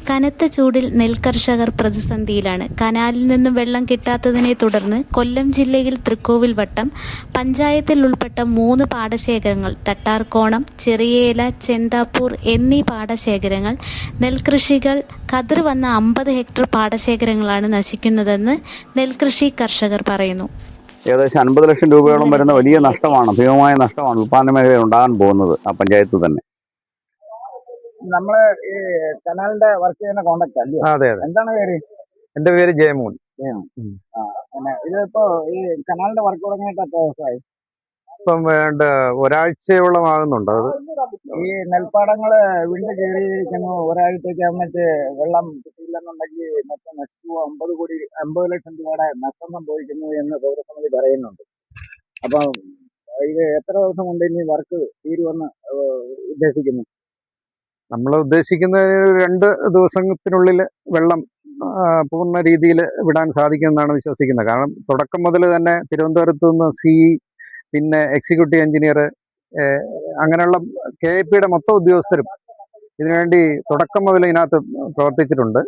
കനത്ത ചൂടിൽ നെൽകർഷകർ പ്രതിസന്ധിയിലാണ്. കനാലിൽ നിന്നും വെള്ളം കിട്ടാത്തതിനെ തുടർന്ന് കൊല്ലം ജില്ലയിൽ തൃക്കോവിൽവട്ടം പഞ്ചായത്തിൽ ഉൾപ്പെട്ട 3 പാടശേഖരങ്ങൾ തട്ടാർക്കോണം, ചെറിയേല, ചെന്താപ്പൂർ എന്നീ പാടശേഖരങ്ങൾ നെൽകൃഷികൾ കതിർ വന്ന 50 ഹെക്ടർ പാടശേഖരങ്ങളാണ് നശിക്കുന്നതെന്ന് നെൽകൃഷി കർഷകർ പറയുന്നു. ഏകദേശം 50 ലക്ഷം രൂപയോളം വരുന്ന വലിയ നഷ്ടമാണ്, ഭീമമായ നഷ്ടമാണ് ഉൽപ്പാദന മേഖലയിൽ ഉണ്ടാകാൻ പോകുന്നത് ആ പഞ്ചായത്ത് തന്നെ. നമ്മള് ഈ കനാലിന്റെ വർക്ക് ചെയ്യുന്ന കോണ്ടാക്ട് അല്ലേ? അതെ അതെ. എന്താണ് പേര്? എന്റെ പേര് ജയമോൻ. ഇതിപ്പോ ഈ കനാലിന്റെ വർക്ക് തുടങ്ങിയിട്ട് എത്ര ദിവസമായി? ഇപ്പം വേണ്ട ഒരാഴ്ചയോളം ആകുന്നുണ്ട്. അത് ഈ നെൽപ്പാടങ്ങള് വിണ്ട് കയറിയിരിക്കുന്നു. ഒരാഴ്ചത്തേക്ക് എന്നിട്ട് വെള്ളം കിട്ടിയില്ലെന്നുണ്ടെങ്കിൽ മൊത്തം നശിച്ചു 50 ലക്ഷം രൂപയുടെ നഷ്ടം സംഭവിക്കുന്നു എന്ന് പൗരസമിതി പറയുന്നുണ്ട്. അപ്പം ഇത് എത്ര ദിവസം കൊണ്ട് ഇനി വർക്ക് തീരുമെന്ന് ഉദ്ദേശിക്കുന്നു? നമ്മൾ ഉദ്ദേശിക്കുന്ന 2 ദിവസത്തിനുള്ളിൽ വെള്ളം പൂർണ്ണ രീതിയിൽ വിടാൻ സാധിക്കുമെന്നാണ് വിശ്വസിക്കുന്നത്. കാരണം തുടക്കം മുതൽ തന്നെ തിരുവനന്തപുരത്ത് നിന്ന് പിന്നെ എക്സിക്യൂട്ടീവ് എഞ്ചിനീയർ അങ്ങനെയുള്ള KIPയുടെ മൊത്തം ഉദ്യോഗസ്ഥരും ഇതിനുവേണ്ടി തുടക്കം മുതൽ ഇതിനകത്ത് പ്രവർത്തിച്ചിട്ടുണ്ട്.